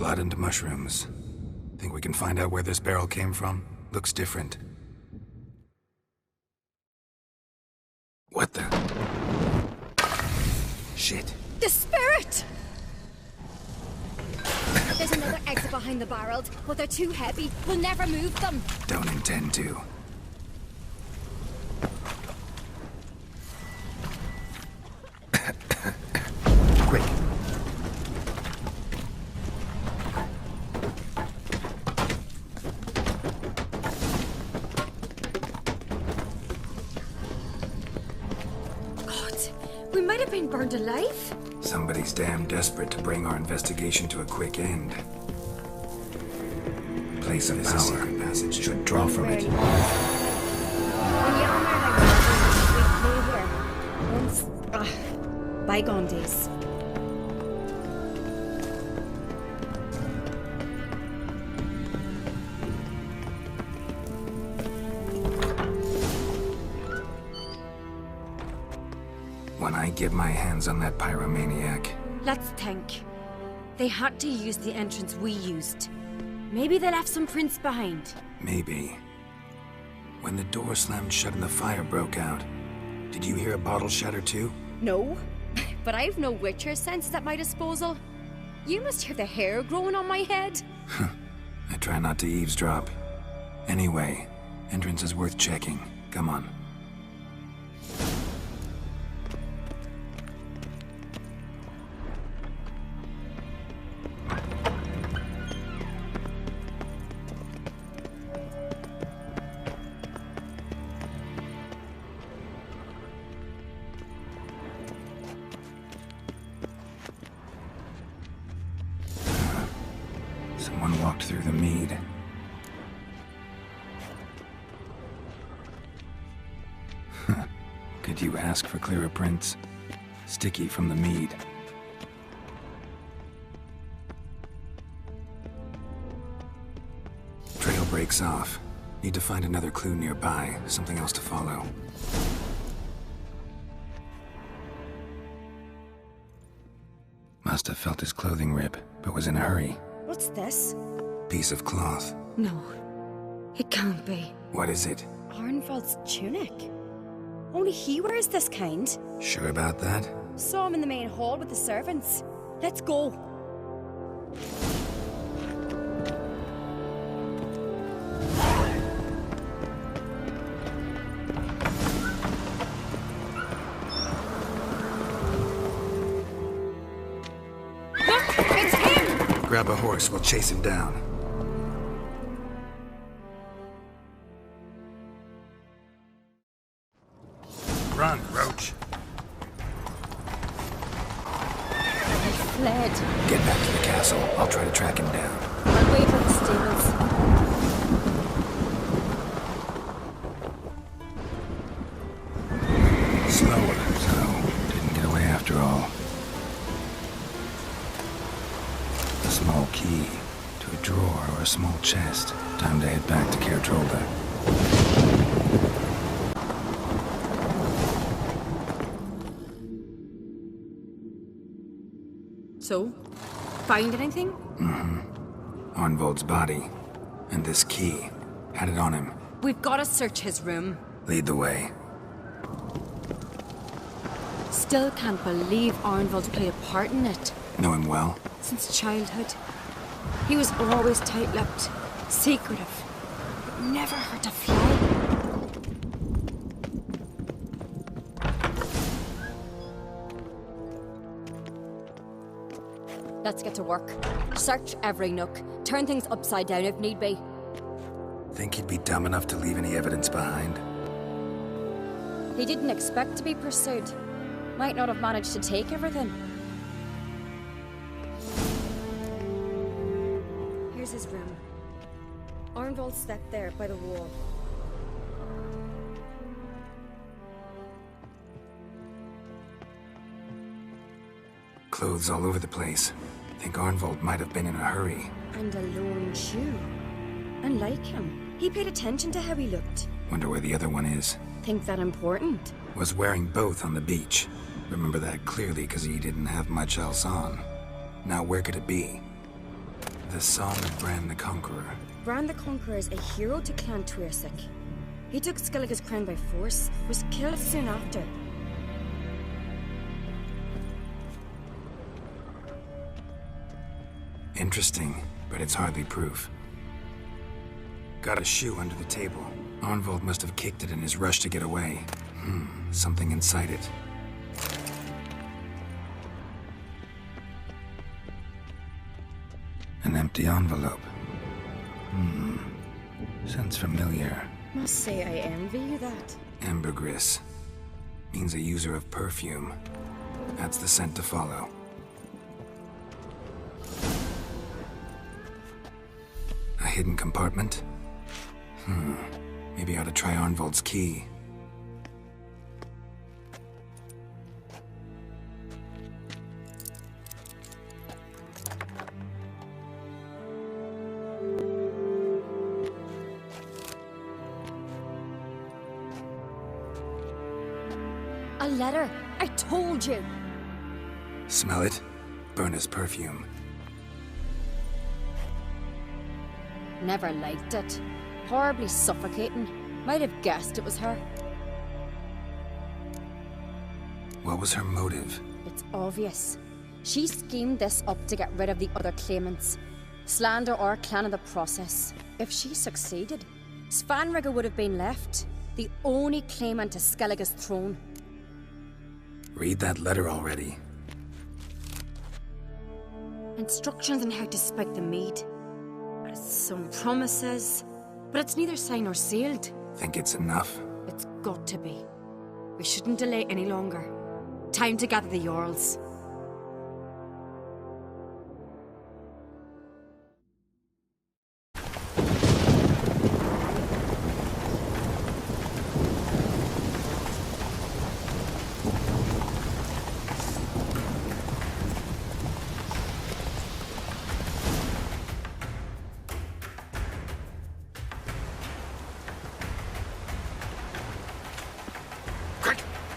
Blood and mushrooms. Think we can find out where this barrel came from? Looks different. What the? Shit. The spirit! There's another exit behind the barrels, but they're too heavy. We'll never move them. Don't intend to. Quick. God, we might have been burned alive. Somebody's damn desperate to bring our investigation to a quick end. Place of power. Secret passage should draw from it. When you are like we play here. Once, bygone days. When I get my hands on that pyromaniac. Let's think. They had to use the entrance we used. Maybe they left some prints behind. Maybe. When the door slammed shut and the fire broke out, did you hear a bottle shatter too? No, but I've no Witcher senses at my disposal. You must hear the hair growing on my head. I try not to eavesdrop. Anyway, entrance is worth checking. Come on. Someone walked through the mead. Could you ask for clearer prints? Sticky from the mead. Trail breaks off. Need to find another clue nearby, something else to follow. Must have felt his clothing rip, but was in a hurry. What's this? Piece of cloth. No, it can't be. What is it? Arnvald's tunic. Only he wears this kind. Sure about that? Saw him in the main hall with the servants. Let's go. Look, it's him! Grab a horse, we'll chase him down. Run, Roach. He fled. Get back to the castle. I'll try to track him down. I'll wait for the stables. Slower, so didn't get away after all. A small key to a drawer or a small chest. Time to head back to Caer Trolda. So, find anything? Arnvald's body. And this key. Had it on him. We've got to search his room. Lead the way. Still can't believe Arnvald played a part in it. Know him well? Since childhood. He was always tight-lipped, secretive, but never hurt a fly. Let's get to work. Search every nook. Turn things upside down if need be. Think he'd be dumb enough to leave any evidence behind? He didn't expect to be pursued. Might not have managed to take everything. Here's his room. Arnvald slept there by the wall. Clothes all over the place. Think Arnvald might have been in a hurry. And a lone shoe. Unlike him, he paid attention to how he looked. Wonder where the other one is. Think that important? Was wearing both on the beach. Remember that clearly because he didn't have much else on. Now where could it be? The Song of Bran the Conqueror. Bran the Conqueror is a hero to Clan Tuirsik. He took Skellige's crown by force, was killed soon after. Interesting, but it's hardly proof. Got a shoe under the table. Arnvold must have kicked it in his rush to get away. Something inside it. An empty envelope. Sounds familiar. Must say I envy you that. Ambergris. Means a user of perfume. That's the scent to follow. A hidden compartment? Maybe I ought to try Arnvold's key. A letter! I told you! Smell it? Berna's perfume. Never liked it. Horribly suffocating. Might have guessed it was her. What was her motive? It's obvious. She schemed this up to get rid of the other claimants. Slander our clan in the process. If she succeeded, Svanrigger would have been left, the only claimant to Skellige's throne. Read that letter already. Instructions on how to spike the mead. Some promises, but it's neither signed nor sealed. Think it's enough? It's got to be. We shouldn't delay any longer. Time to gather the Jarls.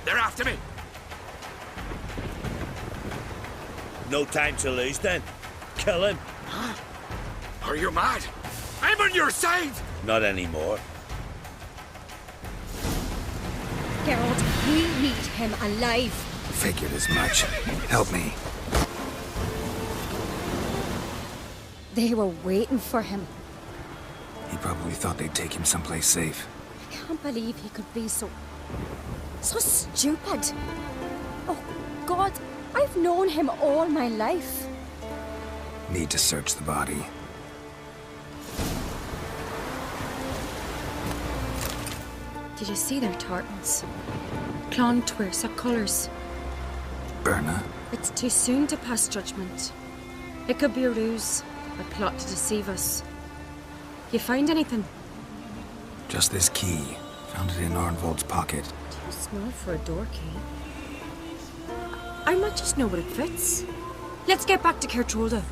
They're after me! No time to lose then. Kill him. Are you mad? I'm on your side! Not anymore. Geralt, we need him alive. Figured as much. Help me. They were waiting for him. He probably thought they'd take him someplace safe. I can't believe he could be so stupid. Oh, God, I've known him all my life. Need to search the body. Did you see their tartans? Clan Tuirsik colours. Berna? It's too soon to pass judgment. It could be a ruse, a plot to deceive us. You find anything? Just this key. Found it in Arnvold's pocket. Too small for a door key. I might just know what it fits. Let's get back to Kertrolda.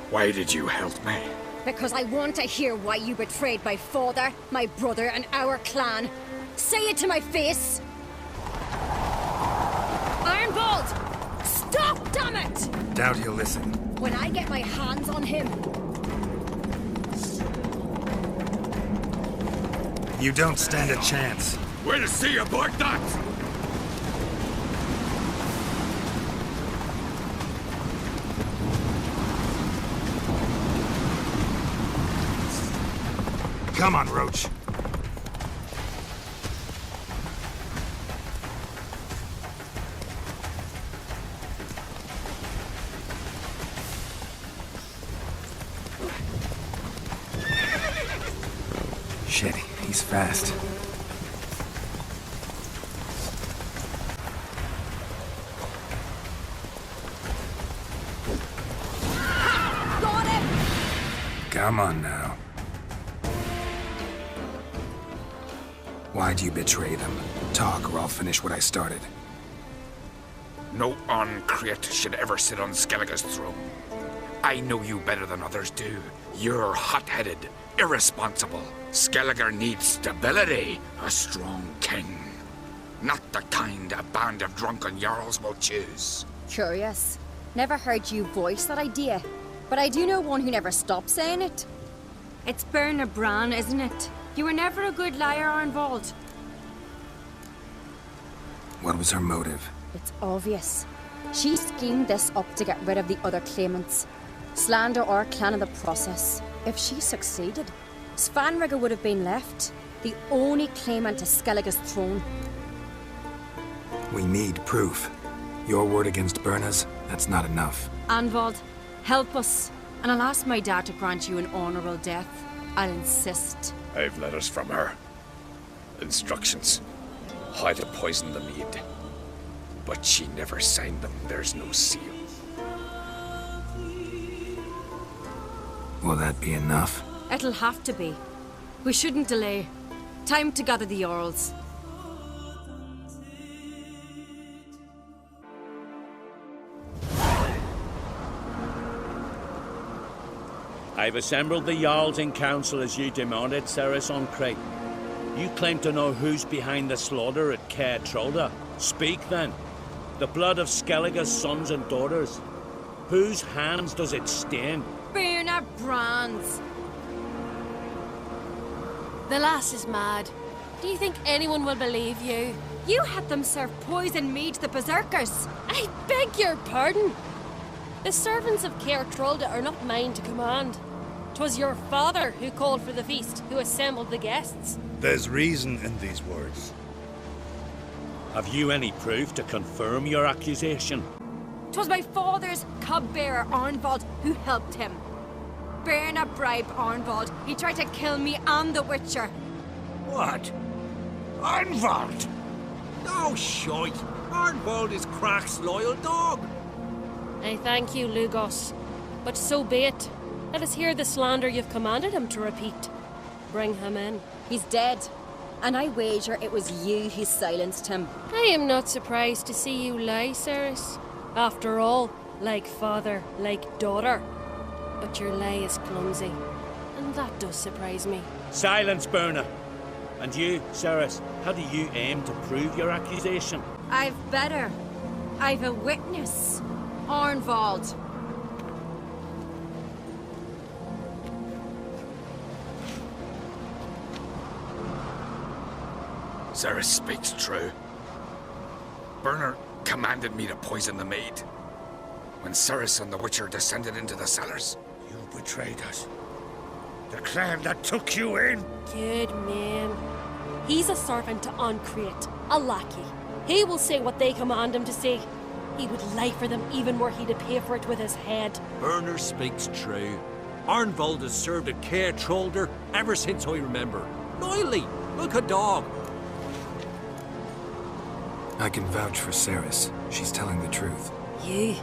Why did you help me? Because I want to hear why you betrayed my father, my brother, and our clan. Say it to my face! Ironbolt! Stop, damn it! Doubt he'll listen. When I get my hands on him... You don't stand a chance. We'll see about that! Come on, Roach. Shit, he's fast. Got him! Come on now. Why'd you betray them? Talk, or I'll finish what I started. No Ancreate should ever sit on Skellige's throne. I know you better than others do. You're hot-headed, irresponsible. Skelliger needs stability, a strong king. Not the kind a band of drunken jarls will choose. Curious. Never heard you voice that idea, but I do know one who never stops saying it. It's Berna Bran, isn't it? You were never a good liar, Arnvald. What was her motive? It's obvious. She schemed this up to get rid of the other claimants. Slander our clan in the process. If she succeeded, Svanrigger would have been left, the only claimant to Skellige's throne. We need proof. Your word against Berna's, that's not enough. Arnvald, help us, and I'll ask my dad to grant you an honourable death. I'll insist. I've letters from her. Instructions. How to poison the mead. But she never signed them. There's no seal. Will that be enough? It'll have to be. We shouldn't delay. Time to gather the Jarls. I've assembled the Jarls in council as you demanded, Cerys on Crate. You claim to know who's behind the slaughter at Caer Trolda. Speak then. The blood of Skellige's sons and daughters. Whose hands does it stain? Berna Bran's. The lass is mad. Do you think anyone will believe you? You had them serve poison mead to the berserkers. I beg your pardon. The servants of Caer Trolda are not mine to command. 'Twas your father who called for the feast, who assembled the guests. There's reason in these words. Have you any proof to confirm your accusation? 'Twas my father's cupbearer, Arnvald, who helped him. Berna bribed Arnvald. He tried to kill me and the Witcher. What? Arnvald? No shite. Arnvald is Crach's loyal dog. I thank you, Lugos. But so be it. Let us hear the slander you've commanded him to repeat. Bring him in. He's dead. And I wager it was you who silenced him. I am not surprised to see you lie, Cerys. After all, like father, like daughter. But your lie is clumsy. And that does surprise me. Silence, Berna. And you, Cerys, how do you aim to prove your accusation? I've better. I've a witness. Arnvald. Cerys speaks true. Berna commanded me to poison the maid. When Cerys and the Witcher descended into the cellars. You betrayed us. The clan that took you in. Good man. He's a servant to Ancrate, a lackey. He will say what they command him to say. He would lie for them even were he to pay for it with his head. Berner speaks true. Arnvald has served at Caer Trolder ever since I remember. Loyally, like a dog. I can vouch for Cerys. She's telling the truth. You?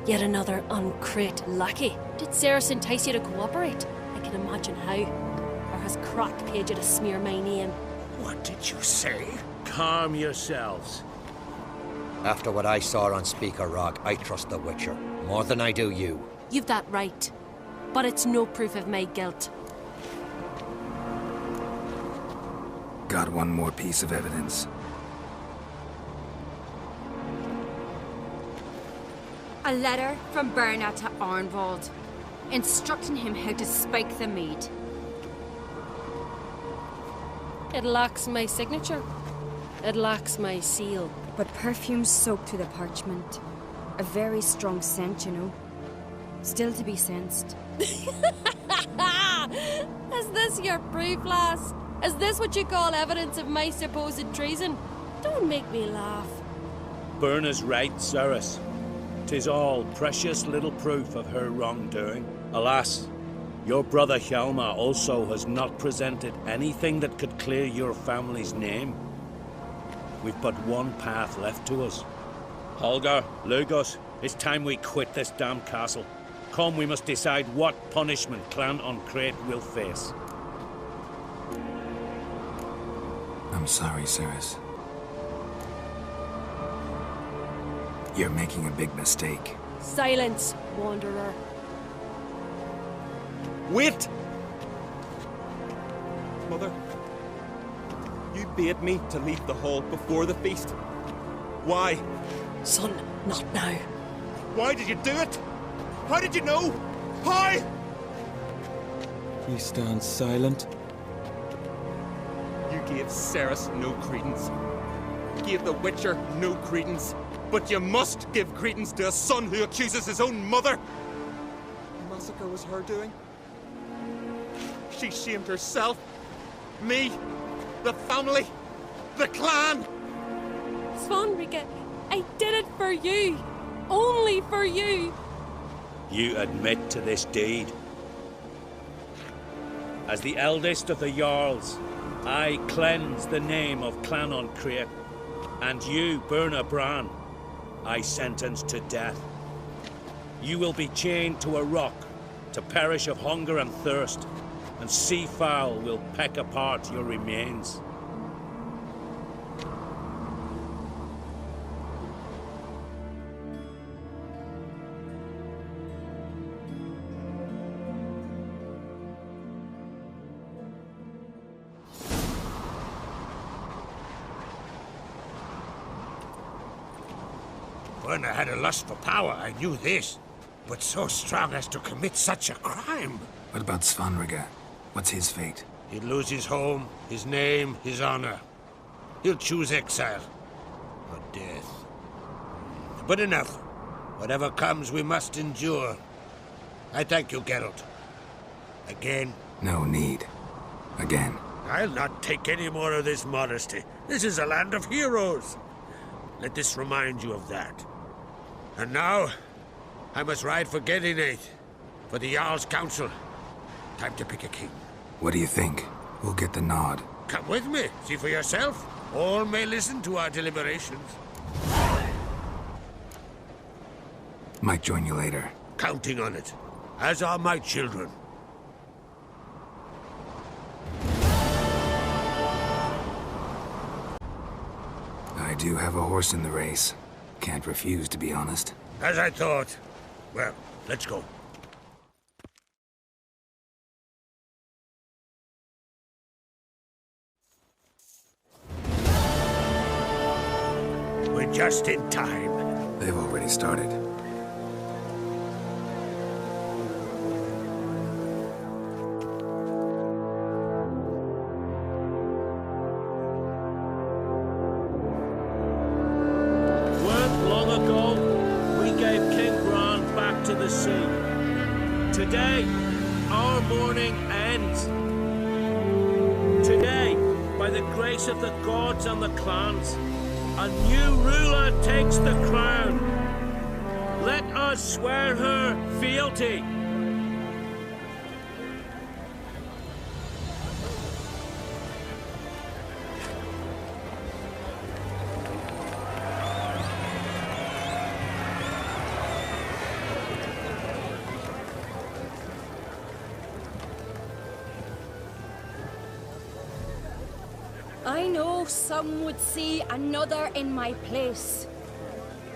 Yet another Ancrate lackey. Did Cerys entice you to cooperate? I can imagine how. Or has Crach paid you to smear my name? What did you say? Calm yourselves. After what I saw on Speaker Rock, I trust the Witcher. More than I do you. You've that right. But it's no proof of my guilt. Got one more piece of evidence. A letter from Berna to Arnvald, instructing him how to spike the mead. It lacks my signature. It lacks my seal. But perfume soaked through the parchment. A very strong scent, you know. Still to be sensed. Is this your proof, lass? Is this what you call evidence of my supposed treason? Don't make me laugh. Berna's right, Cerys. 'Tis all precious little proof of her wrongdoing. Alas, your brother Hjalmar also has not presented anything that could clear your family's name. We've but one path left to us. Holger, Lugos, it's time we quit this damn castle. Come, we must decide what punishment Clan Ancrate will face. I'm sorry, Cerys. You're making a big mistake. Silence, wanderer. Wait! Mother, you bade me to leave the hall before the feast. Why? Son, not now. Why did you do it? How did you know? How? You stand silent. You gave Cerys no credence. Gave the Witcher no credence. But you must give credence to a son who accuses his own mother. The massacre was her doing. She shamed herself, me, the family, the clan. Svanrige, I did it for you. Only for you. You admit to this deed. As the eldest of the Jarls, I cleanse the name of Clan Crea, and you, Birna Bran, I sentence to death. You will be chained to a rock to perish of hunger and thirst, and sea fowl will peck apart your remains. Birna had a lust for power, I knew this. But so strong as to commit such a crime. What about Svanrige? What's his fate? He'd lose his home, his name, his honor. He'll choose exile. Or death. But enough. Whatever comes, we must endure. I thank you, Geralt. Again. No need. Again. I'll not take any more of this modesty. This is a land of heroes. Let this remind you of that. And now, I must ride for Gedinath, for the Jarl's Council. Time to pick a king. What do you think? Who'll get the nod? Come with me, see for yourself. All may listen to our deliberations. Might join you later. Counting on it, as are my children. I do have a horse in the race. Can't refuse, to be honest. As I thought. Well, let's go. We're just in time. They've already started. Today, our mourning ends. Today, by the grace of the gods and the clans, a new ruler takes the crown. Let us swear her fealty. I know some would see another in my place.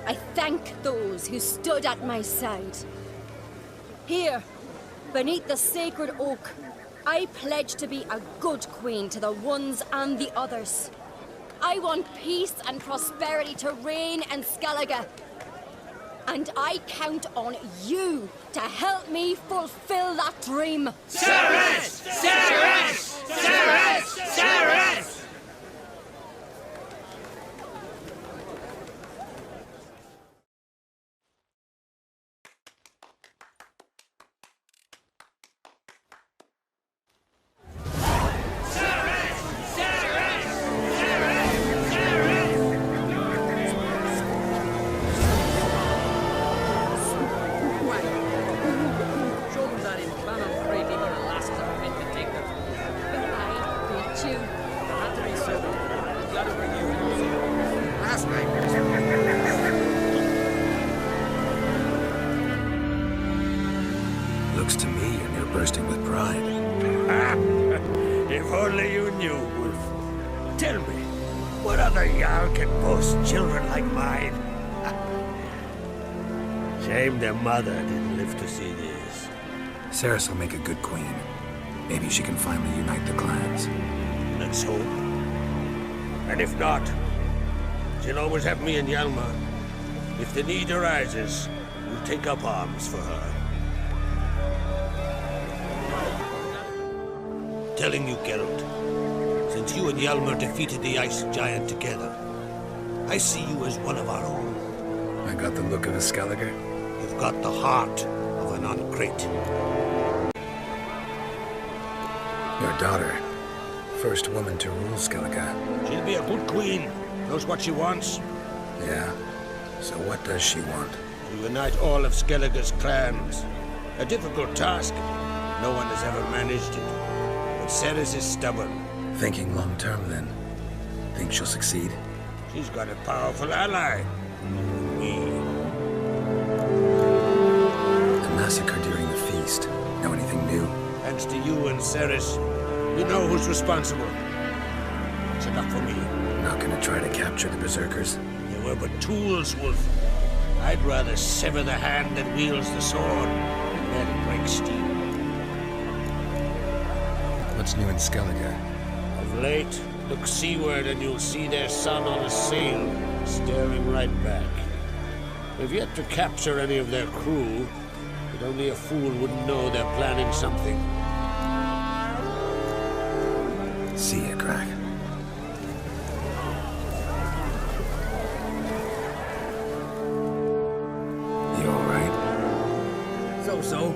I thank those who stood at my side. Here, beneath the sacred oak, I pledge to be a good queen to the ones and the others. I want peace and prosperity to reign in Skellige. And I count on you to help me fulfill that dream. Cerys! Cerys! Cerys! Cerys! Looks to me you're near bursting with pride. If only you knew, Wolf. Tell me, what other Jarl can boast children like mine? Shame their mother didn't live to see this. Cerys will make a good queen. Maybe she can finally unite the clans. Let's hope. And if not, she'll always have me and Hjalmar. If the need arises, we'll take up arms for her. Telling you, Geralt, since you and Hjalmar defeated the Ice Giant together, I see you as one of our own. I got the look of a Skelliger. You've got the heart of an Uncrate. Your daughter. First woman to rule Skellige. She'll be a good queen. Knows what she wants. Yeah? So what does she want? To unite all of Skellige's clans. A difficult task. No one has ever managed it. But Cerys is stubborn. Thinking long-term, then? Think she'll succeed? She's got a powerful ally. Me. The massacre during the feast. Know anything new? Thanks to you and Cerys, we know who's responsible. It's enough for me. Not gonna try to capture the Berserkers? They were but tools, Wolf. I'd rather sever the hand that wields the sword than break steel. What's new in Skellige? Of late, look seaward and you'll see their sun on a sail, staring right back. We've yet to capture any of their crew, but only a fool wouldn't know they're planning something. See ya, Crack. You alright? So.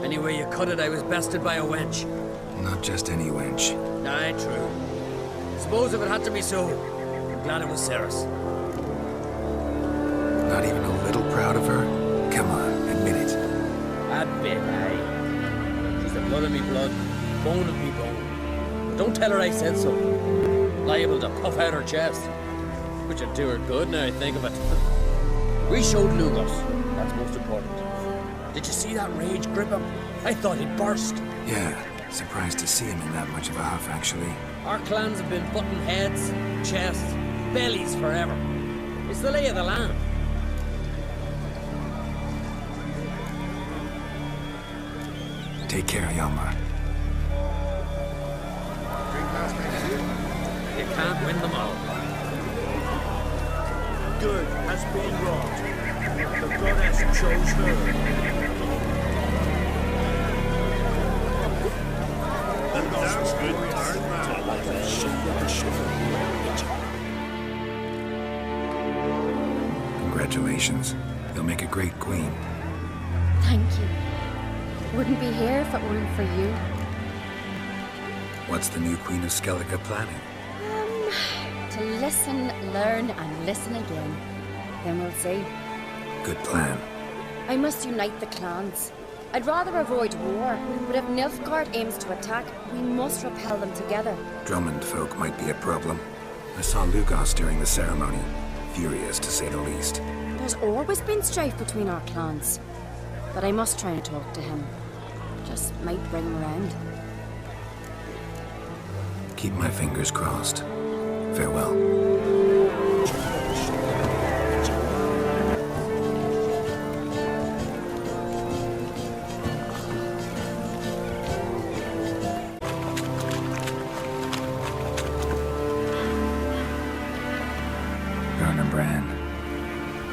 Anyway you cut it, I was bested by a wench. Not just any wench. Aye, true. Suppose if it had to be so, I'm glad it was Cerys. Not even a little proud of her? Come on, admit it. Admit, aye. She's the blood of me blood, bone of me bone. But don't tell her I said so. Liable to puff out her chest. Which would do her good now I think of it. We showed Lugos. That's most important. Did you see that rage grip him? I thought he'd burst. Yeah, surprised to see him in that much of a huff, actually. Our clans have been butting heads, chests, bellies forever. It's the lay of the land. Take care, Hjalmar. You can't win them all. Good has been wrought. The goddess chose her. That's good. Congratulations. You'll make a great queen. Thank you. Wouldn't be here if it weren't for you. What's the new Queen of Skellige planning? To listen, learn, and listen again. Then we'll see. Good plan. I must unite the clans. I'd rather avoid war, but if Nilfgaard aims to attack, we must repel them together. Drummond folk might be a problem. I saw Lugos during the ceremony. Furious, to say the least. There's always been strife between our clans. But I must try and talk to him. Just might bring him around. Keep my fingers crossed. Farewell. Werner Bran.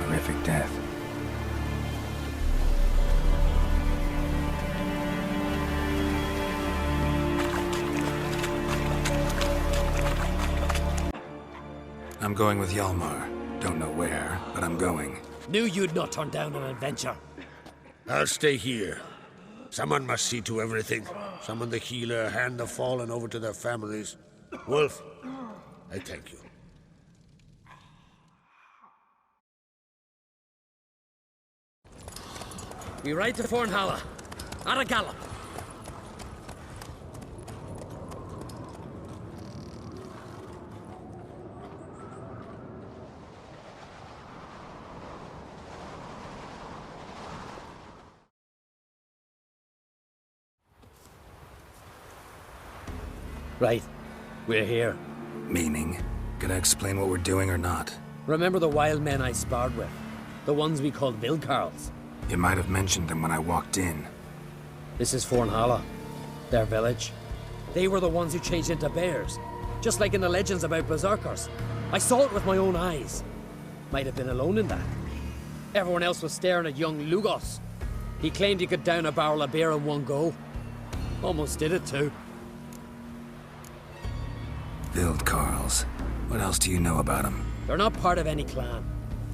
Horrific death. I'm going with Hjalmar. Don't know where, but I'm going. Knew you'd not turn down an adventure. I'll stay here. Someone must see to everything. Summon the healer, hand the fallen over to their families. Wolf, I thank you. We ride to Fornhalla. At a gallop. Right. We're here. Meaning? Gonna explain what we're doing or not? Remember the wild men I sparred with? The ones we called Bilcarls? You might have mentioned them when I walked in. This is Fornhala, their village. They were the ones who changed into bears, just like in the legends about berserkers. I saw it with my own eyes. Might have been alone in that. Everyone else was staring at young Lugos. He claimed he could down a barrel of beer in one go. Almost did it too. Vildkarls. What else do you know about them? They're not part of any clan.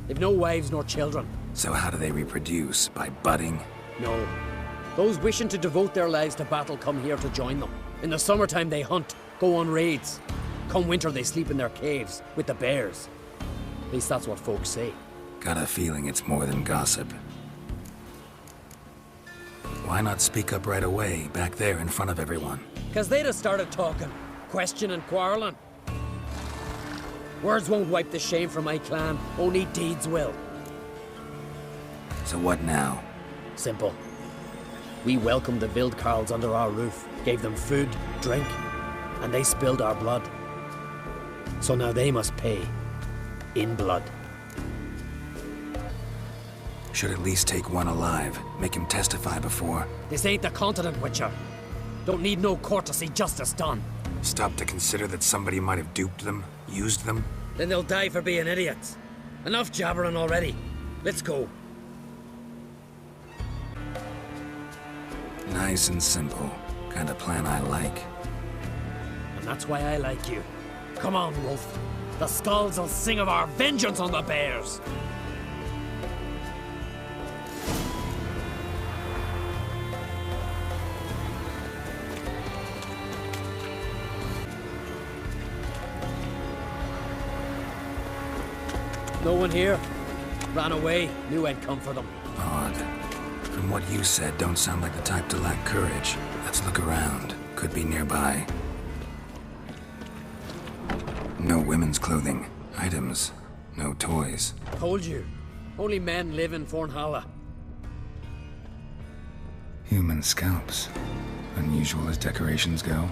They've no wives nor children. So how do they reproduce? By budding? No. Those wishing to devote their lives to battle come here to join them. In the summertime they hunt, go on raids. Come winter they sleep in their caves, with the bears. At least that's what folks say. Got a feeling it's more than gossip. Why not speak up right away, back there in front of everyone? 'Cause they'd have started talking, questioning, quarreling. Words won't wipe the shame from my clan, only deeds will. So what now? Simple. We welcomed the Vildkarls under our roof, gave them food, drink, and they spilled our blood. So now they must pay. In blood. Should at least take one alive, make him testify before. This ain't the continent, Witcher. Don't need no court to see justice done. Stop to consider that somebody might have duped them, used them? Then they'll die for being idiots. Enough jabbering already. Let's go. Nice and simple. Kind of plan I like. And that's why I like you. Come on, Wolf. The skulls will sing of our vengeance on the bears. No one here. Ran away. Knew I'd come for them. Odd. From what you said, don't sound like the type to lack courage. Let's look around. Could be nearby. No women's clothing. Items. No toys. Told you. Only men live in Fornhala. Human scalps. Unusual as decorations go.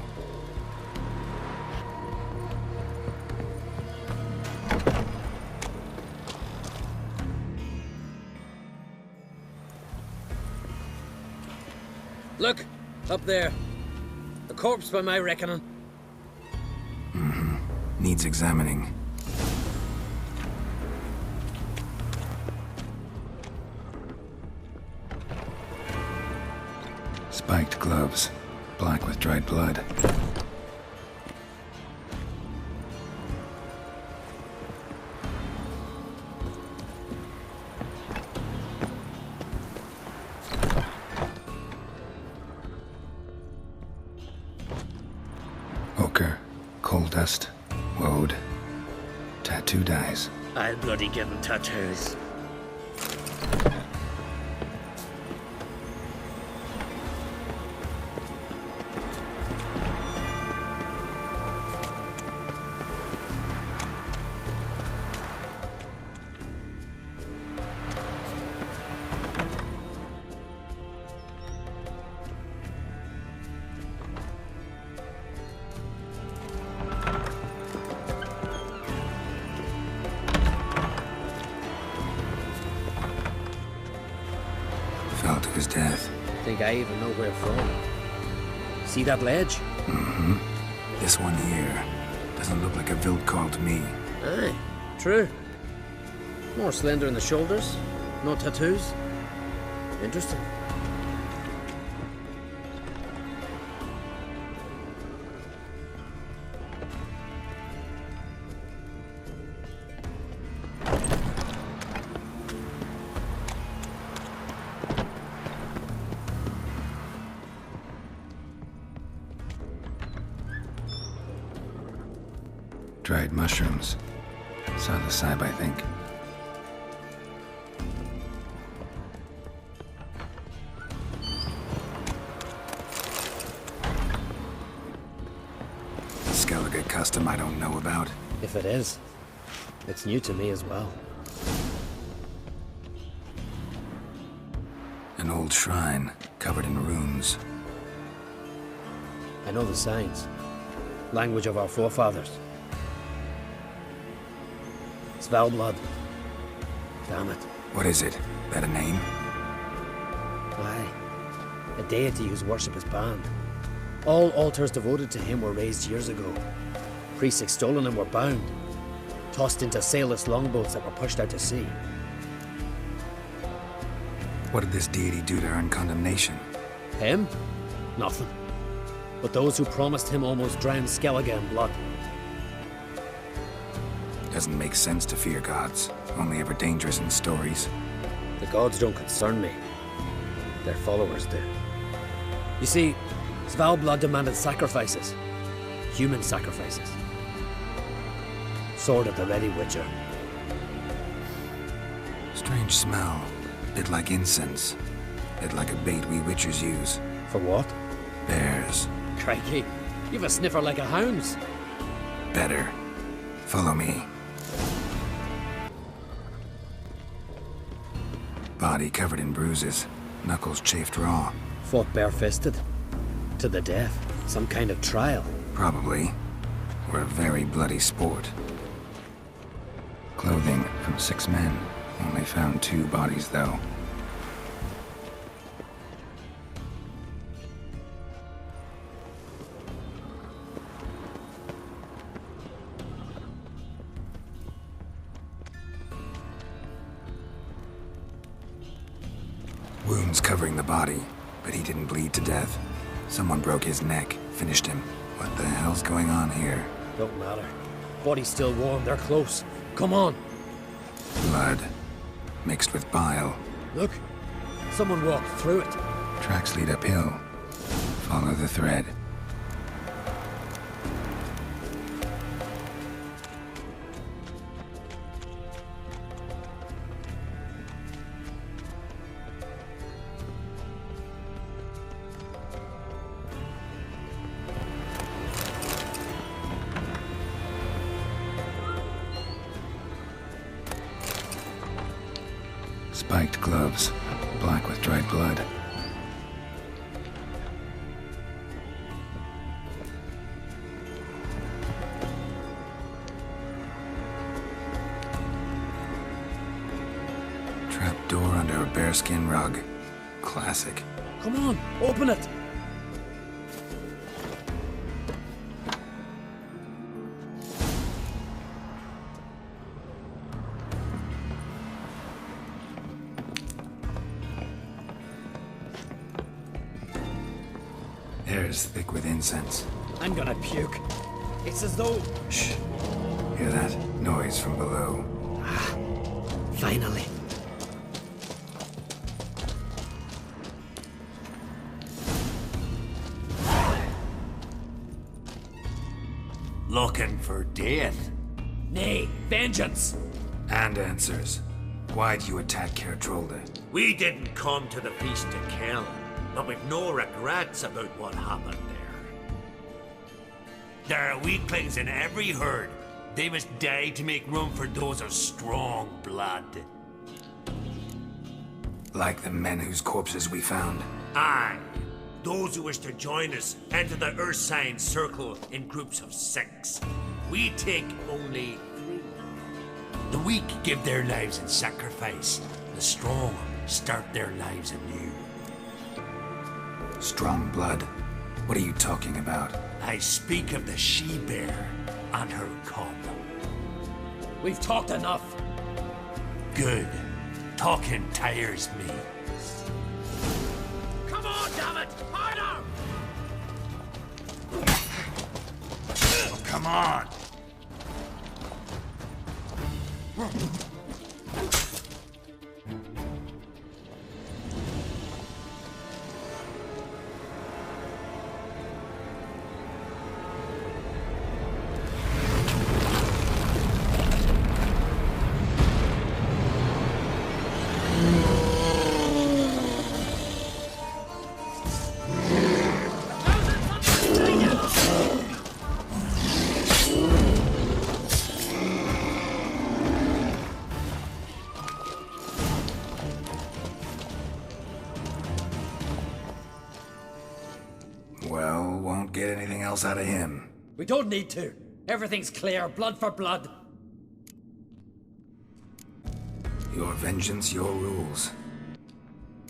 Look! Up there. A corpse by my reckoning. Mm-hmm. Needs examining. Spiked gloves. Black with dried blood. Ochre. Coal dust. Woad. Tattoo dyes. I'll bloody give them tattoos. Fell to his death. Think I even know where from. See that ledge? Mm-hmm. This one here. Doesn't look like a Vildkarl to me. Aye, true. More slender in the shoulders. No tattoos. Interesting. Dried mushrooms. Psilocybe, I think. A Skellige custom I don't know about. If it is, it's new to me as well. An old shrine, covered in runes. I know the signs. Language of our forefathers. Svalbard. Damn it. What is it? That a name? Aye. a deity whose worship is banned. All altars devoted to him were razed years ago. Priests extolling him were bound, tossed into sailless longboats that were pushed out to sea. What did this deity do to earn condemnation? Him? Nothing. But those who promised him almost drowned Skellige in blood. Doesn't make sense to fear gods. Only ever dangerous in stories. The gods don't concern me. Their followers do. You see, Svalbard demanded sacrifices. Human sacrifices. Sword at the ready, Witcher. Strange smell. Bit like incense. Bit like a bait we Witchers use. For what? Bears. Crikey, you've a sniffer like a hound's. Better. Follow me. Body covered in bruises. Knuckles chafed raw. Fought barefisted. To the death. Some kind of trial. Probably. Or a very bloody sport. Clothing from 6 men. Only found 2 bodies, though. Wounds covering the body, but he didn't bleed to death. Someone broke his neck, finished him. What the hell's going on here? Don't matter. Body's still warm, they're close. Come on! Blood. Mixed with bile. Look! Someone walked through it. Tracks lead uphill. Follow the thread. Spiked gloves, black with dried blood. Trap door under a bearskin rug. Classic. Come on, open it! Air's thick with incense. I'm gonna puke. It's as though... Shh. Hear that? Noise from below. Finally. Looking for death? Nay, vengeance! And answers. Why'd you attack Caer Trolde? We didn't come to the feast to kill, but we've no regrets about what happened there. There are weaklings in every herd. They must die to make room for those of strong blood. Like the men whose corpses we found? Aye. Those who wish to join us enter the Ursine Circle in groups of 6. We take only 3. The weak give their lives in sacrifice. The strong start their lives anew. Strong blood? What are you talking about? I speak of the she-bear and her cub. We've talked enough. Good. Talking tires me. Come on, damn it! Harder! Oh, come on! Well, won't get anything else out of him. We don't need to. Everything's clear, blood for blood. Your vengeance, your rules.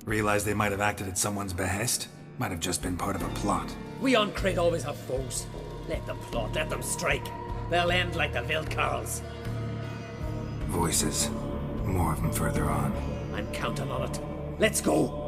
Realize they might have acted at someone's behest? Might have just been part of a plot. We on Crete always have foes. Let them plot, let them strike. They'll end like the Vilcarls. Voices. More of them further on. I'm counting on it. Let's go!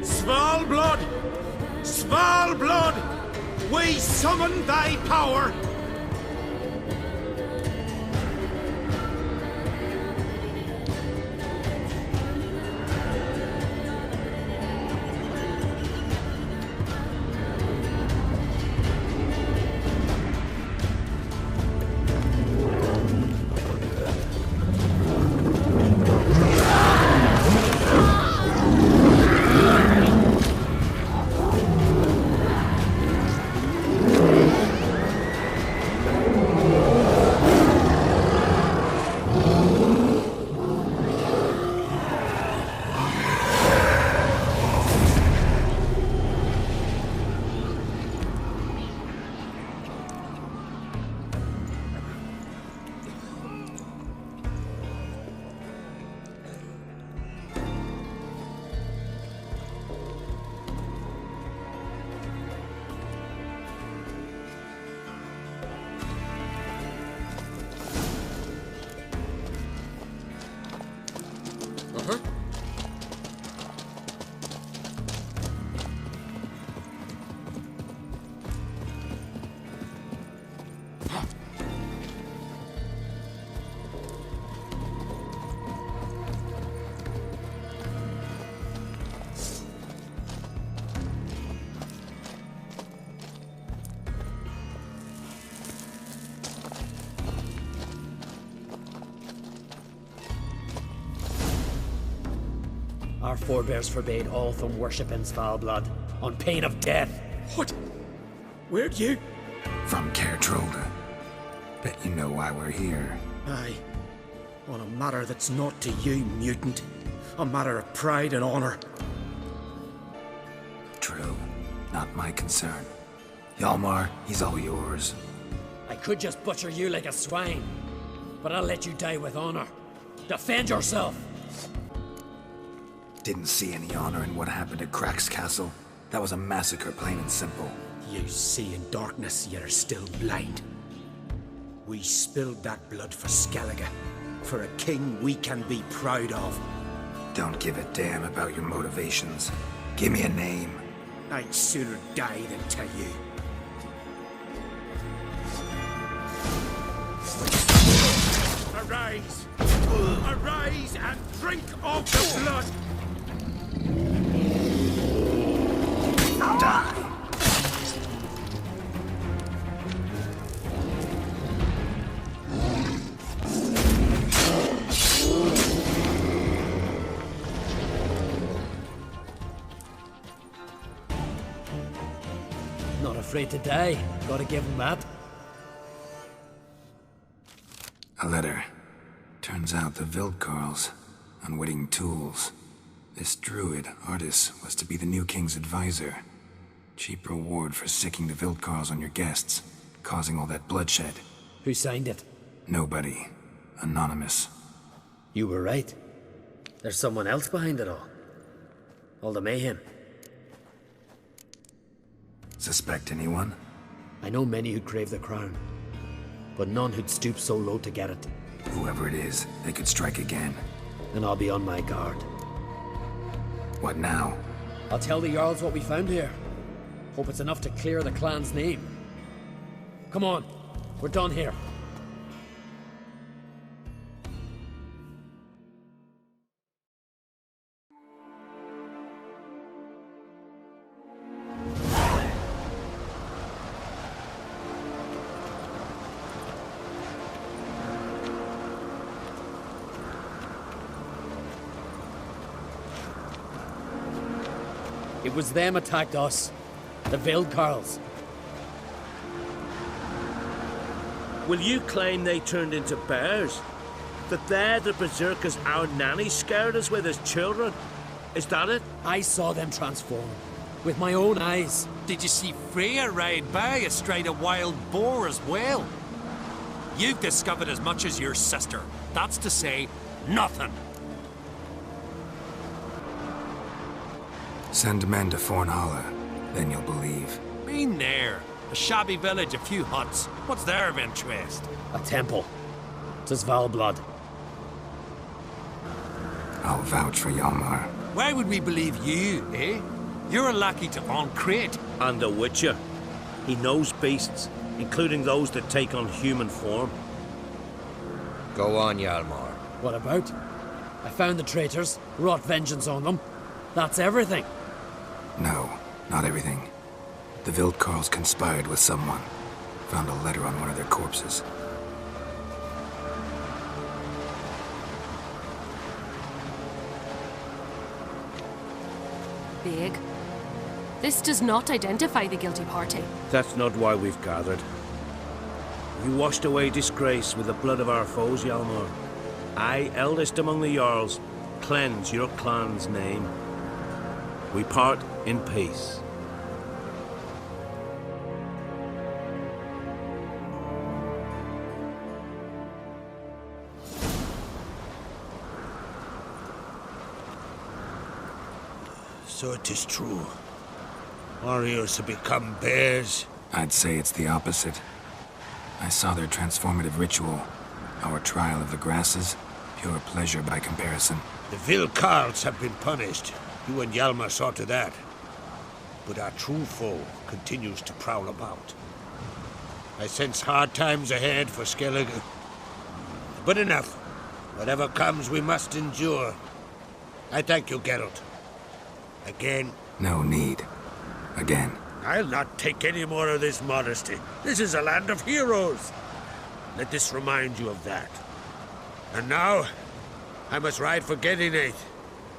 Svalblood! Svalblood! We summon thy power! Our forebears forbade all from worship in Svalblood, on pain of death. What? Where'd you? From Caer Trolda. Bet you know why we're here. Aye. On a matter that's not to you, mutant. A matter of pride and honor. True. Not my concern. Hjalmar, he's all yours. I could just butcher you like a swine, but I'll let you die with honor. Defend yourself! Didn't see any honor in what happened at Crack's castle. That was a massacre, plain and simple. You see in darkness, yet are still blind. We spilled that blood for Skellige, for a king we can be proud of. Don't give a damn about your motivations. Give me a name. I'd sooner die than tell you. Arise! Arise and drink of the blood! Die! Not afraid to die. Gotta give him that. A letter. Turns out the Vilcarls, unwitting tools. This druid, Artis, was to be the new king's advisor. Cheap reward for sicking the Vilcarls on your guests, causing all that bloodshed. Who signed it? Nobody. Anonymous. You were right. There's someone else behind it all the mayhem. Suspect anyone? I know many who'd crave the crown, but none who'd stoop so low to get it. Whoever it is, they could strike again. And I'll be on my guard. What now? I'll tell the Jarls what we found here. Hope it's enough to clear the clan's name. Come on, we're done here. It was them attacked us. The Vildkarls. Will you claim they turned into bears? That they're the berserkers our nanny scared us with as children? Is that it? I saw them transform. With my own eyes. Did you see Freya ride by astride a wild boar as well? You've discovered as much as your sister. That's to say, nothing. Send men to Fornhala, then you'll believe. Been there. A shabby village, a few huts. What's there of interest? A temple. 'Tis Valblood. I'll vouch for Hjalmar. Why would we believe you, eh? You're a lackey to Ancrate. And a witcher. He knows beasts, including those that take on human form. Go on, Hjalmar. What about? I found the traitors, wrought vengeance on them. That's everything. No, not everything. The Vildkarls conspired with someone. Found a letter on one of their corpses. Big. This does not identify the guilty party. That's not why we've gathered. You washed away disgrace with the blood of our foes, Hjalmar. I, eldest among the Jarls, cleanse your clan's name. We part in peace. So it is true. Warriors have become bears. I'd say it's the opposite. I saw their transformative ritual. Our trial of the grasses, pure pleasure by comparison. The Vildkarls have been punished. You and Hjalmar saw to that. But our true foe continues to prowl about. I sense hard times ahead for Skellige. But enough. Whatever comes, we must endure. I thank you, Geralt. Again. No need. Again. I'll not take any more of this modesty. This is a land of heroes. Let this remind you of that. And now, I must ride for Gedinath,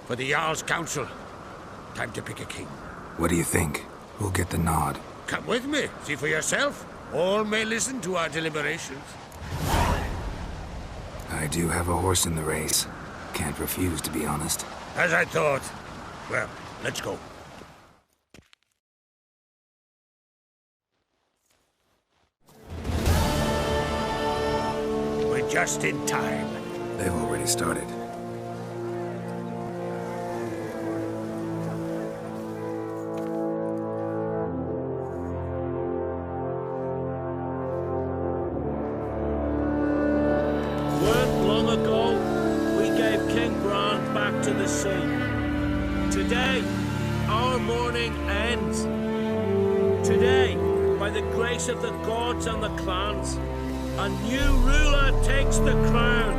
for the Jarl's Council. Time to pick a king. What do you think? Who'll get the nod? Come with me, see for yourself. All may listen to our deliberations. I do have a horse in the race. Can't refuse, to be honest. As I thought. Well, let's go. We're just in time. They've already started. Today, our mourning ends. Today, by the grace of the gods and the clans, a new ruler takes the crown.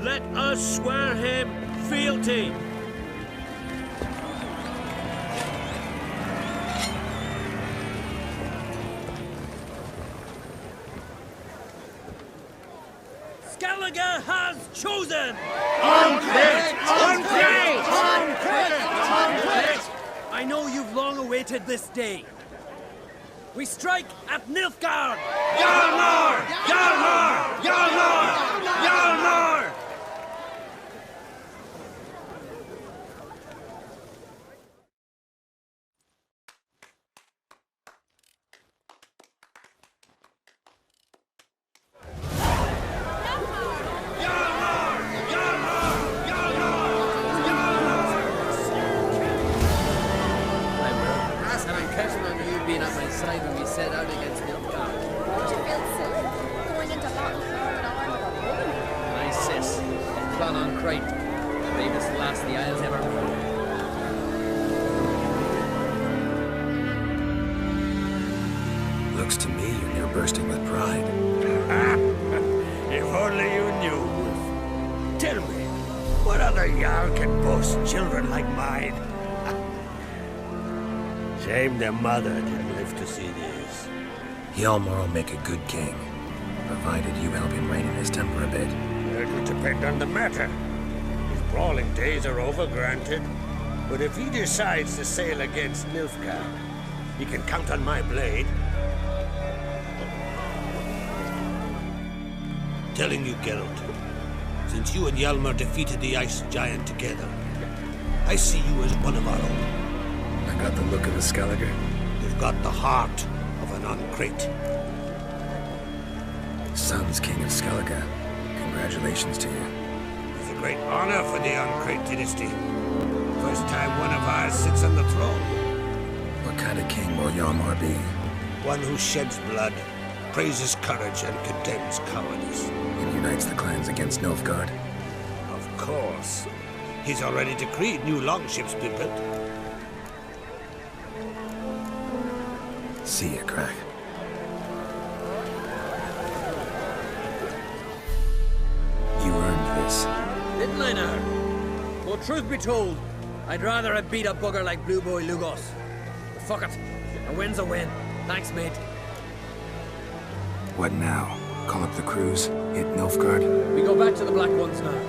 Let us swear him fealty. Skellige has chosen! Ancrate! Ancrate! Ancrate! Ancrate! I know you've long awaited this day. We strike at Nilfgaard! Hjalmar! Hjalmar! Hjalmar! Hjalmar! Hjalmar! Clan on Crate. Famous last the Isles ever known. Looks to me you're near bursting with pride. If only you knew, Wolf. Tell me, what other Jarl can boast children like mine? Shame their mother didn't live to see this. Hjalmar will make a good king, provided you help him rein in his temper a bit. It will depend on the matter. His brawling days are over, granted. But if he decides to sail against Nilfgaard, he can count on my blade. Telling you, Geralt, since you and Hjalmar defeated the Ice Giant together, I see you as one of our own. I got the look of a Skelliger. You've got the heart of an Uncrate. Son's King of Skellige. Congratulations to you. It's a great honor for the Uncrate dynasty. First time one of ours sits on the throne. What kind of king will Hjalmar be? One who sheds blood, praises courage, and condemns cowardice. And unites the clans against Nilfgaard? Of course. He's already decreed new longships be built. See ya, Crack. You earned this. Didn't I now? Well, truth be told, I'd rather have beat a bugger like Blue Boy Lugos. But fuck it. A win's a win. Thanks, mate. What now? Call up the crews? Hit Nilfgaard? We go back to the Black Ones now.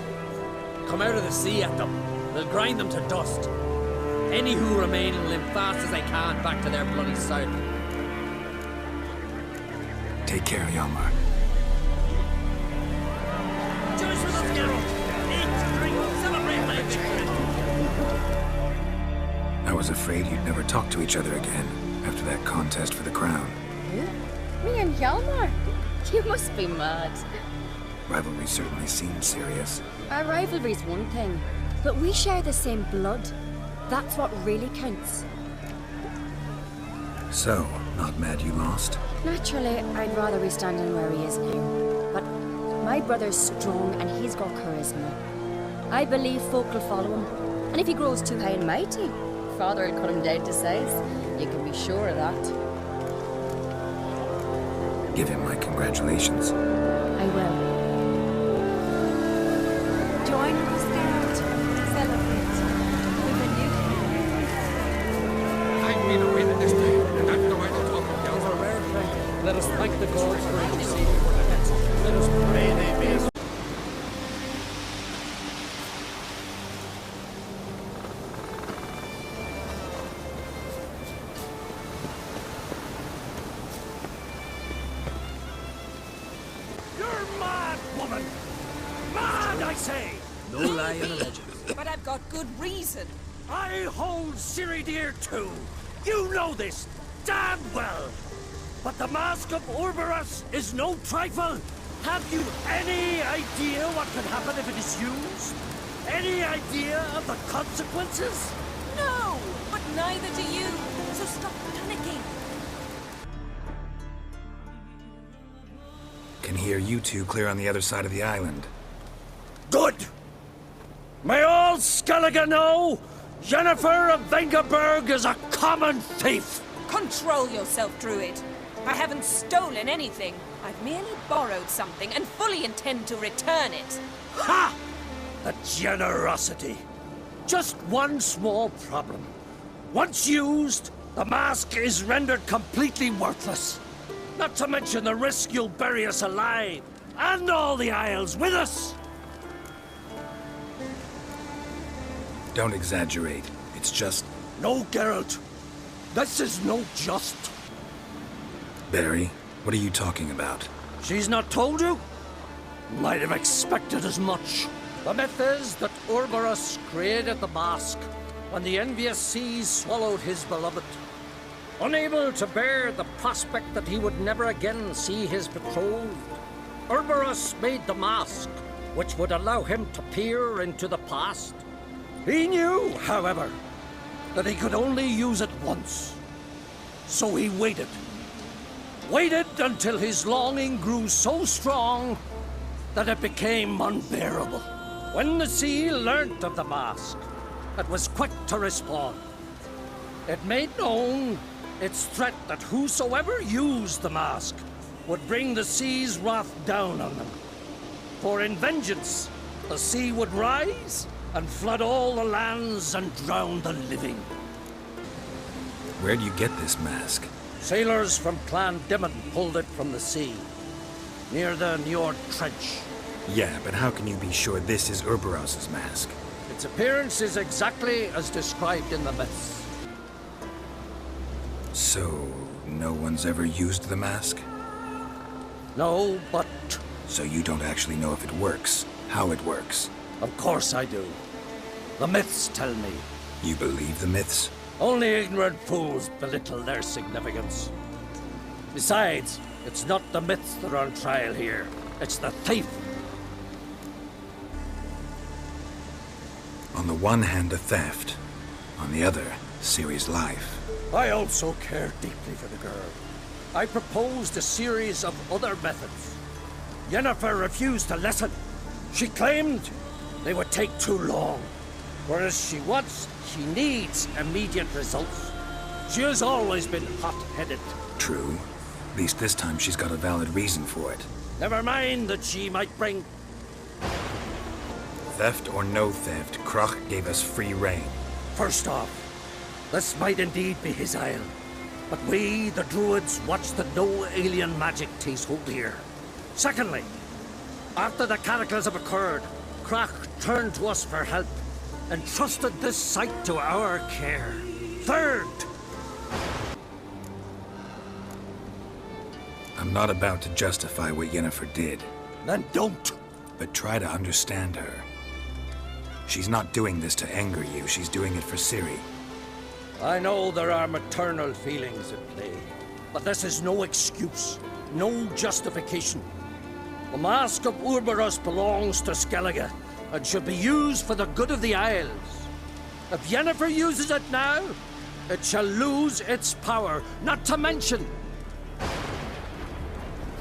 Come out of the sea at them. We'll grind them to dust. Any who remain will limp fast as they can back to their bloody south. Take care, Hjalmar. Join us with us, Geralt. Eat, drink, celebrate my victory. I was afraid you'd never talk to each other again after that contest for the crown. Who? Me and Hjalmar? You must be mad. Rivalry certainly seemed serious. Our rivalry's one thing, but we share the same blood. That's what really counts. So, not mad you lost? Naturally, I'd rather be standing where he is now. But my brother's strong and he's got charisma. I believe folk will follow him. And if he grows too high and mighty, Father will cut him down to size. You can be sure of that. Give him my congratulations. I will. Join us, Geralt, to celebrate with a new I've been a winner this time, and that's the way to talk about Let us thank the gods for interceding for the next. Let us pray they may. You're mad, woman! Mad, I say! No lie in a legend. But I've got good reason. I hold Ciri dear too. You know this damn well. But the Mask of Orboros is no trifle. Have you any idea what could happen if it is used? Any idea of the consequences? No, but neither do you. So stop panicking. Can hear you two clear on the other side of the island. Good! May all Skellige know Yennefer of Vengerberg is a common thief! Control yourself, Druid. I haven't stolen anything. I've merely borrowed something and fully intend to return it. Ha! The generosity. Just one small problem. Once used, the mask is rendered completely worthless. Not to mention the risk you'll bury us alive, and all the Isles with us! Don't exaggerate. It's just... No, Geralt. This is no just. Barry, what are you talking about? She's not told you? Might have expected as much. The myth is that Orboros created the mask when the envious seas swallowed his beloved. Unable to bear the prospect that he would never again see his betrothed, Orboros made the mask, which would allow him to peer into the past. He knew, however, that he could only use it once. So he waited. Waited until his longing grew so strong that it became unbearable. When the sea learnt of the mask, it was quick to respond. It made known its threat that whosoever used the mask would bring the sea's wrath down on them. For in vengeance, the sea would rise and flood all the lands and drown the living. Where do you get this mask? Sailors from Clan Dimon pulled it from the sea, near the Njord Trench. Yeah, but how can you be sure this is Urberos's mask? Its appearance is exactly as described in the myths. So, no one's ever used the mask? No, but... So you don't actually know if it works, how it works? Of course I do. The myths tell me. You believe the myths? Only ignorant fools belittle their significance. Besides, it's not the myths that are on trial here. It's the thief. On the one hand, a theft. On the other, Ciri's life. I also care deeply for the girl. I proposed a series of other methods. Yennefer refused to listen. She claimed they would take too long. Whereas she needs immediate results. She has always been hot-headed. True. At least this time she's got a valid reason for it. Never mind that she might bring... Theft or no theft, Crach gave us free rein. First off, this might indeed be his isle. But we, the Druids, watch that no alien magic takes hold here. Secondly, after the cataclysm occurred, Crach turned to us for help and trusted this site to our care. Third! I'm not about to justify what Yennefer did. Then don't! But try to understand her. She's not doing this to anger you, she's doing it for Ciri. I know there are maternal feelings at play, but this is no excuse, no justification. The Mask of Urberus belongs to Skellige, and should be used for the good of the Isles. If Yennefer uses it now, it shall lose its power, not to mention...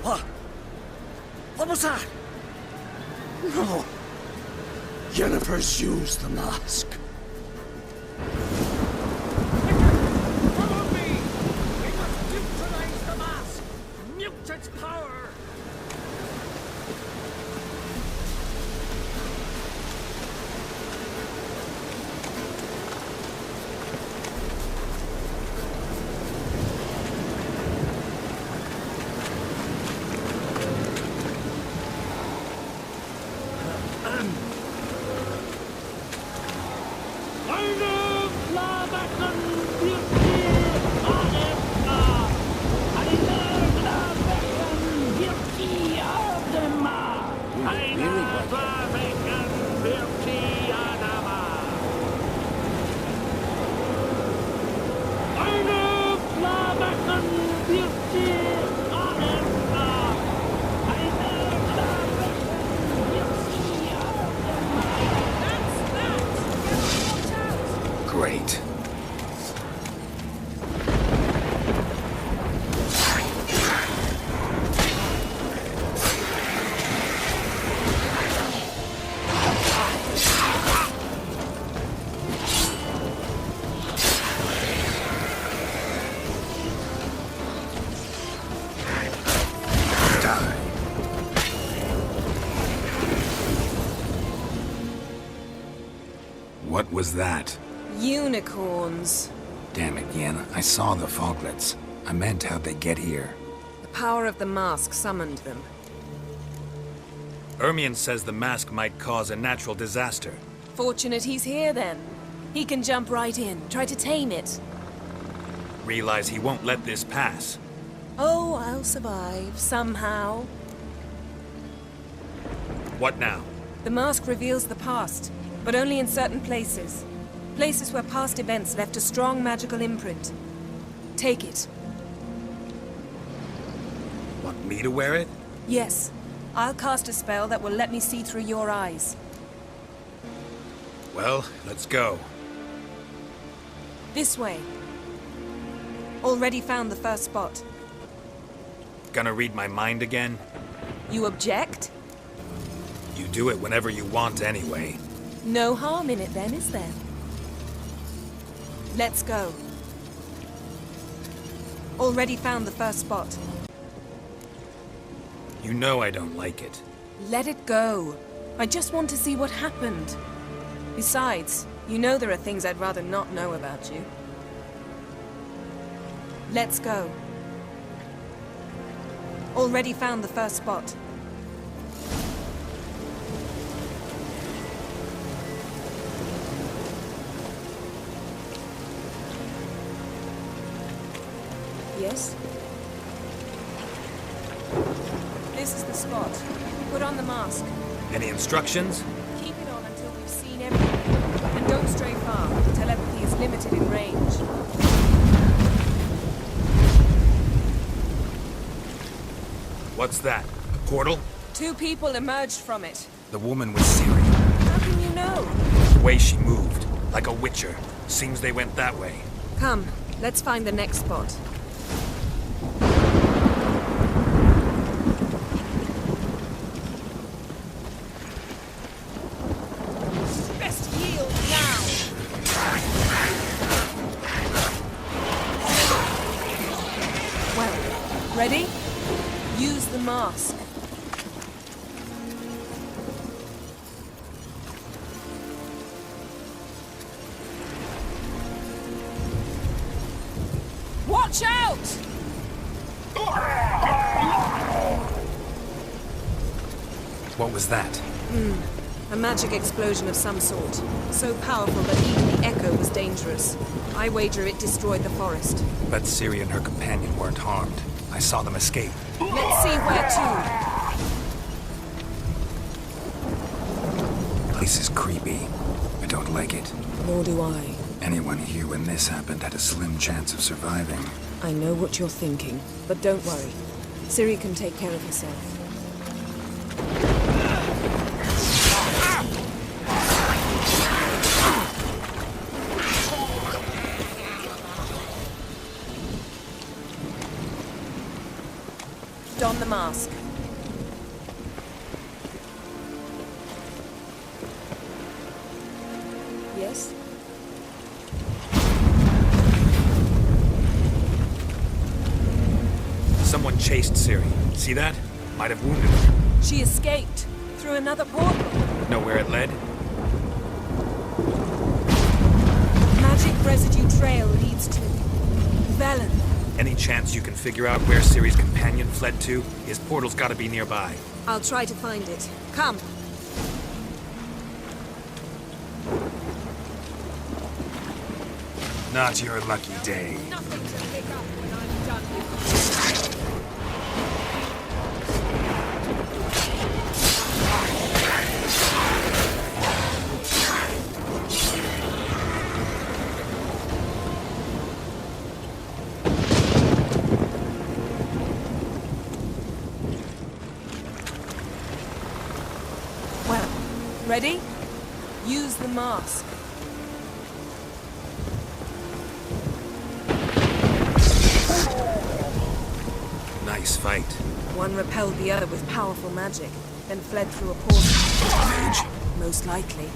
What? What was that? No. Yennefer's used the mask. Follow me! We must neutralize the mask! Mute its power! Great. What was that? Unicorns. Damn it, Yen. I saw the foglets. I meant how'd they get here. The power of the mask summoned them. Ermion says the mask might cause a natural disaster. Fortunate he's here, then. He can jump right in, try to tame it. Realize he won't let this pass. Oh, I'll survive, somehow. What now? The mask reveals the past, but only in certain places. Places where past events left a strong magical imprint. Take it. Want me to wear it? Yes. I'll cast a spell that will let me see through your eyes. Well, let's go. This way. Already found the first spot. Gonna read my mind again? You object? You do it whenever you want anyway. No harm in it then, is there? Let's go. Already found the first spot. You know I don't like it. Let it go. I just want to see what happened. Besides, you know there are things I'd rather not know about you. Let's go. Already found the first spot. Yes? This is the spot. Put on the mask. Any instructions? Keep it on until we've seen everything. And don't stray far. Telepathy is limited in range. What's that? A portal? 2 people emerged from it. The woman was Ciri. How can you know? The way she moved, like a witcher. Seems they went that way. Come, let's find the next spot. Best yield now! Well, ready? Use the mask. Watch out! What was that? A magic explosion of some sort. So powerful that even the echo was dangerous. I wager it destroyed the forest. Bet Ciri and her companion weren't harmed. I saw them escape. Let's see where to. The place is creepy. I don't like it. Nor do I. Anyone here when this happened had a slim chance of surviving. I know what you're thinking, but don't worry. Ciri can take care of herself. Don the mask. Yes? Someone chased Ciri. See that? Might have wounded her. She escaped through another portal. Know where it led? Magic residue trail leads to Velen. Any chance you can figure out where Ciri's companion fled to? His portal's gotta be nearby. I'll try to find it. Come. Not your lucky day. Nothing to pick up when I'm done with you. Well, ready? Use the mask. Nice fight. One repelled the other with powerful magic, then fled through a portal. Mage? Most likely.